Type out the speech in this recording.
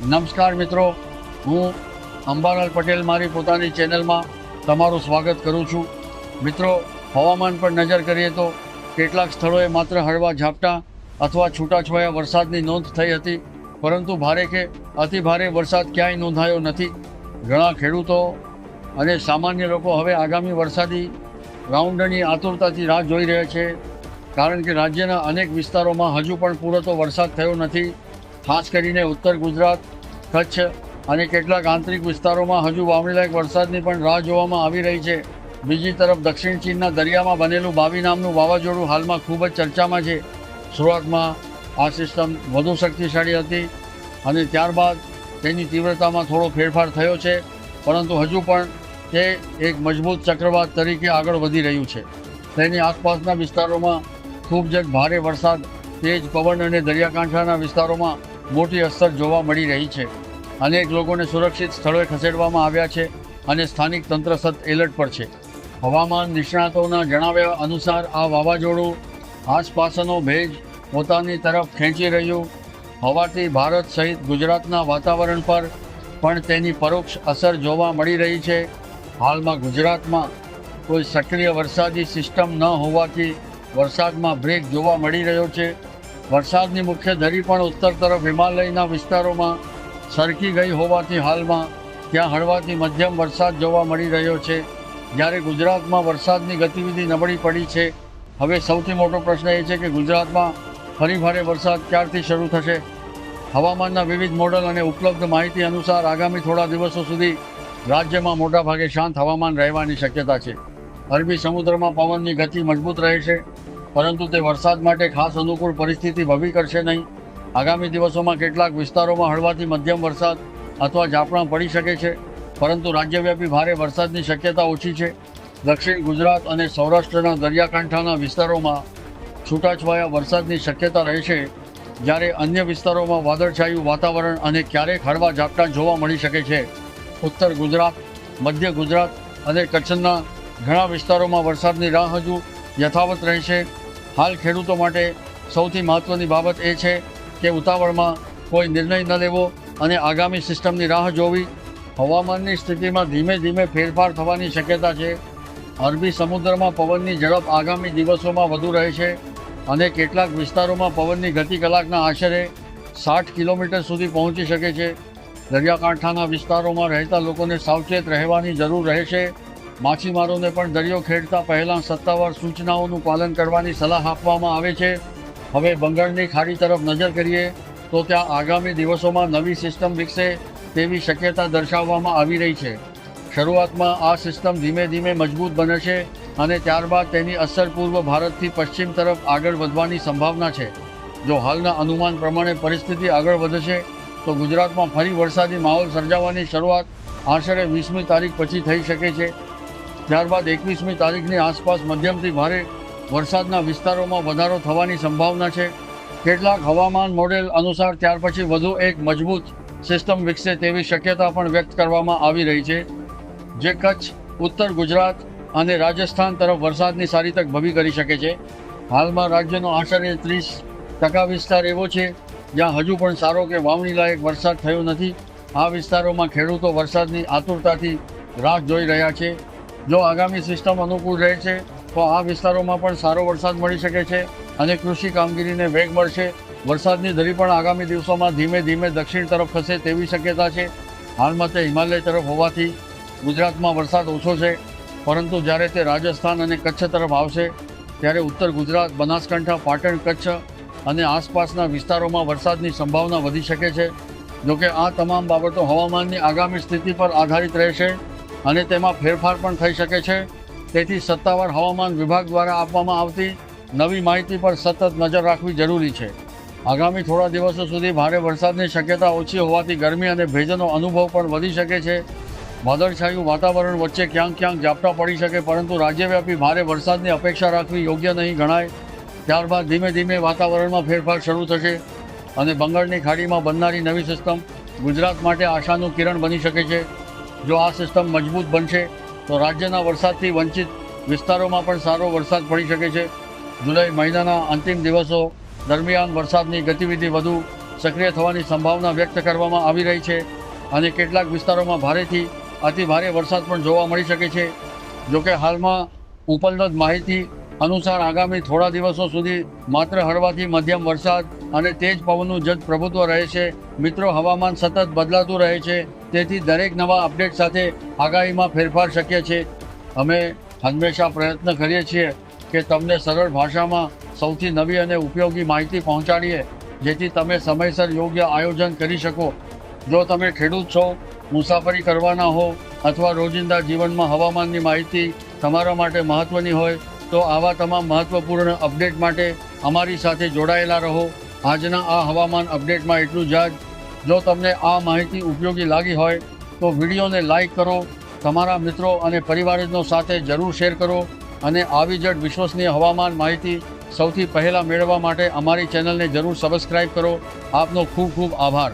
નમસ્કાર મિત્રો, હું અંબાલાલ પટેલ મારી પોતાની ચેનલમાં તમારું સ્વાગત કરું છું. મિત્રો, હવામાન પર નજર કરીએ તો કેટલાક સ્થળોએ માત્ર હળવા ઝાપટા અથવા છૂટાછવાયા વરસાદની નોંધ થઈ હતી, પરંતુ ભારે કે અતિભારે વરસાદ ક્યાંય નોંધાયો નથી. ઘણા ખેડૂતો અને સામાન્ય લોકો હવે આગામી વરસાદી રાઉન્ડની આતુરતાથી રાહ જોઈ રહ્યા છે, કારણ કે રાજ્યના અનેક વિસ્તારોમાં હજુ પણ પૂરતો વરસાદ થયો નથી. ખાસ કરીને ઉત્તર ગુજરાત, કચ્છ અને કેટલાક આંતરિક વિસ્તારોમાં હજુ વાવણીલાયક વરસાદની પણ રાહ જોવામાં આવી રહી છે. બીજી તરફ દક્ષિણ ચીનના દરિયામાં બનેલું બાવી નામનું વાવાઝોડું હાલમાં ખૂબ જ ચર્ચામાં છે. શરૂઆતમાં આ સિસ્ટમ વધુ શક્તિશાળી હતી અને ત્યારબાદ તેની તીવ્રતામાં થોડો ફેરફાર થયો છે, પરંતુ હજુ પણ તે એક મજબૂત ચક્રવાત તરીકે આગળ વધી રહ્યું છે. તેની આસપાસના વિસ્તારોમાં ખૂબ જ ભારે વરસાદ, તેજ પવન અને દરિયાકાંઠાના વિસ્તારોમાં મોટી અસર જોવા મળી રહી છે. અનેક લોકોને સુરક્ષિત સ્થળોએ ખસેડવામાં આવ્યા છે અને સ્થાનિક તંત્ર સતત એલર્ટ પર છે. હવામાન નિષ્ણાતોના જણાવ્યા અનુસાર આ વાવાઝોડું આસપાસનો ભેજ પોતાની તરફ ખેંચી રહ્યું હોવાથી ભારત સહિત ગુજરાતના વાતાવરણ પર પણ તેની પરોક્ષ અસર જોવા મળી રહી છે. હાલમાં ગુજરાતમાં કોઈ સક્રિય વરસાદી સિસ્ટમ ન હોવાથી વરસાદમાં બ્રેક જોવા મળી રહ્યો છે. વરસાદની મુખ્ય ધરી પણ ઉત્તર તરફ હિમાલયના વિસ્તારોમાં સરકી ગઈ હોવાથી હાલમાં ત્યાં હળવાથી મધ્યમ વરસાદ જોવા મળી રહ્યો છે, જ્યારે ગુજરાતમાં વરસાદની ગતિવિધિ નબળી પડી છે. હવે સૌથી મોટો પ્રશ્ન એ છે કે ગુજરાતમાં ફરી ભારે વરસાદ ક્યારથી શરૂ થશે. હવામાનના વિવિધ મોડલ અને ઉપલબ્ધ માહિતી અનુસાર આગામી થોડા દિવસો સુધી રાજ્યમાં મોટાભાગે શાંત હવામાન રહેવાની શક્યતા છે. અરબી સમુદ્રમાં પવનની ગતિ મજબૂત રહેશે, પરંતુ તે વરસાદ માટે ખાસ અનુકૂળ પરિસ્થિતિ ઊભી કરશે નહીં. આગામી દિવસોમાં કેટલાક વિસ્તારોમાં હળવાથી મધ્યમ વરસાદ અથવા ઝાપટાં પડી શકે છે, પરંતુ રાજ્યવ્યાપી ભારે વરસાદની શક્યતા ઓછી છે. દક્ષિણ ગુજરાત અને સૌરાષ્ટ્રના દરિયાકાંઠાના વિસ્તારોમાં છૂટાછવાયા વરસાદની શક્યતા રહેશે, જ્યારે અન્ય વિસ્તારોમાં વાદળછાયું વાતાવરણ અને ક્યારેક હળવા ઝાપટાં જોવા મળી શકે છે. ઉત્તર ગુજરાત, મધ્ય ગુજરાત અને કચ્છના ઘણા વિસ્તારોમાં વરસાદની રાહ હજુ યથાવત રહેશે. હાલ ખેડૂતો માટે સૌથી મહત્ત્વની બાબત એ છે કે ઉતાવળમાં કોઈ નિર્ણય ન લેવો અને આગામી સિસ્ટમની રાહ જોવી. હવામાનની સ્થિતિમાં ધીમે ધીમે ફેરફાર થવાની શક્યતા છે. અરબી સમુદ્રમાં પવનની ઝડપ આગામી દિવસોમાં વધુ રહેશે અને કેટલાક વિસ્તારોમાં પવનની ગતિ કલાકના આશરે 60 કિલોમીટર સુધી પહોંચી શકે છે. દરિયાકાંઠાના વિસ્તારોમાં રહેતા લોકોને સાવચેત રહેવાની જરૂર રહેશે. માછીમારોને પણ દરિયો ખેડતા પહેલાં સત્તાવાર સૂચનાઓનું પાલન કરવાની સલાહ આપવામાં આવે છે. હવે બંગાળની ખાડી તરફ નજર કરીએ તો ત્યાં આગામી દિવસોમાં નવી સિસ્ટમ વિકસે તેવી શક્યતા દર્શાવવામાં આવી રહી છે. શરૂઆતમાં આ સિસ્ટમ ધીમે ધીમે મજબૂત બનશે અને ત્યારબાદ તેની અસર પૂર્વ ભારતથી પશ્ચિમ તરફ આગળ વધવાની સંભાવના છે. જો હાલના અનુમાન પ્રમાણે પરિસ્થિતિ આગળ વધશે તો ગુજરાતમાં ફરી વરસાદી માહોલ સર્જાવાની શરૂઆત આશરે 20મી તારીખ પછી થઈ શકે છે. ત્યારબાદ 21મી તારીખની આસપાસ મધ્યમથી ભારે વરસાદના વિસ્તારોમાં વધારો થવાની સંભાવના છે. કેટલાક હવામાન મોડેલ અનુસાર ત્યાર પછી વધુ એક મજબૂત સિસ્ટમ વિકસે તેવી શક્યતા પણ વ્યક્ત કરવામાં આવી રહી છે, જે કચ્છ, ઉત્તર ગુજરાત અને રાજસ્થાન તરફ વરસાદની સારી તક ઊભી કરી શકે છે. હાલમાં રાજ્યનો આશરે 30% વિસ્તાર એવો છે જ્યાં હજુ પણ સારો કે વાવણી લાયક વરસાદ થયો નથી. આ વિસ્તારોમાં ખેડૂતો વરસાદની આતુરતાથી રાહ જોઈ રહ્યા છે. જો આગામી સિસ્ટમ અનુકૂળ રહે છે તો આ વિસ્તારોમાં પણ સારો વરસાદ મળી શકે છે અને કૃષિ કામગીરીને વેગ મળશે. વરસાદની ધરી પણ આગામી દિવસોમાં ધીમે ધીમે દક્ષિણ તરફ ખસે તેવી શક્યતા છે. હાલમાં તે હિમાલય તરફ હોવાથી ગુજરાતમાં વરસાદ ઓછો છે, પરંતુ જ્યારે તે રાજસ્થાન અને કચ્છ તરફ આવશે ત્યારે ઉત્તર ગુજરાત, બનાસકાંઠા, પાટણ, કચ્છ અને આસપાસના વિસ્તારોમાં વરસાદની સંભાવના વધી શકે છે. જોકે આ તમામ બાબતો હવામાનની આગામી સ્થિતિ પર આધારિત રહેશે અને તેમાં ફેરફાર પણ થઈ શકે છે. તેથી સત્તાવાર હવામાન વિભાગ દ્વારા આપવામાં આવતી નવી માહિતી પર સતત નજર રાખવી જરૂરી છે. આગામી થોડા દિવસો સુધી ભારે વરસાદની શક્યતા ઓછી હોવાથી ગરમી અને ભેજનો અનુભવ પણ વધી શકે છે. વાદળછાયું વાતાવરણ વચ્ચે ક્યાંક ક્યાંક ઝાપટા પડી શકે, પરંતુ રાજ્યવ્યાપી ભારે વરસાદની અપેક્ષા રાખવી યોગ્ય નહીં ગણાય. ત્યારબાદ ધીમે ધીમે વાતાવરણમાં ફેરફાર શરૂ થશે અને બંગાળની ખાડીમાં બનનારી નવી સિસ્ટમ ગુજરાત માટે આશાનું કિરણ બની શકે છે. જો આ સિસ્ટમ મજબૂત બનશે તો રાજ્યના વરસાદથી વંચિત વિસ્તારોમાં પણ સારો વરસાદ પડી શકે છે. જુલાઈ મહિનાના અંતિમ દિવસો દરમિયાન વરસાદની ગતિવિધિ વધુ સક્રિય થવાની સંભાવના વ્યક્ત કરવામાં આવી રહી છે અને કેટલાક વિસ્તારોમાં ભારેથી અતિ ભારે વરસાદ પણ જોવા મળી શકે છે. જોકે હાલમાં ઉપલબ્ધ માહિતી અનુસાર આગામી થોડા દિવસો સુધી માત્ર હળવાથી મધ્યમ વરસાદ અને તેજ પવનનું જ પ્રભુત્વ રહે છે. મિત્રો, હવામાન સતત બદલાતું રહે છે, તેથી દરેક નવા અપડેટ સાથે આગાહીમાં ફેરફાર શક્ય છે. અમે હંમેશા પ્રયત્ન કરીએ છીએ કે તમને સરળ ભાષામાં સૌથી નવી અને ઉપયોગી માહિતી પહોંચાડીએ, જેથી તમે સમયસર યોગ્ય આયોજન કરી શકો. જો તમે ખેડૂત છો, મુસાફરી કરવાના હો અથવા રોજિંદા જીવનમાં હવામાનની માહિતી તમારા માટે મહત્ત્વની હોય તો આવા તમામ મહત્ત્વપૂર્ણ અપડેટ માટે અમારી સાથે જોડાયેલા રહો. આજના આ હવામાન અપડેટમાં એટલું જ. જો તમને આ માહિતી ઉપયોગી લાગી હોય તો વિડીયોને લાઈક કરો, તમારા મિત્રો અને પરિવારજનો સાથે જરૂર શેર કરો અને આવી જ વિશ્વસનીય હવામાન માહિતી સૌથી પહેલાં મેળવવા માટે અમારી ચેનલને જરૂર સબસ્ક્રાઈબ કરો. આપનો ખૂબ ખૂબ આભાર.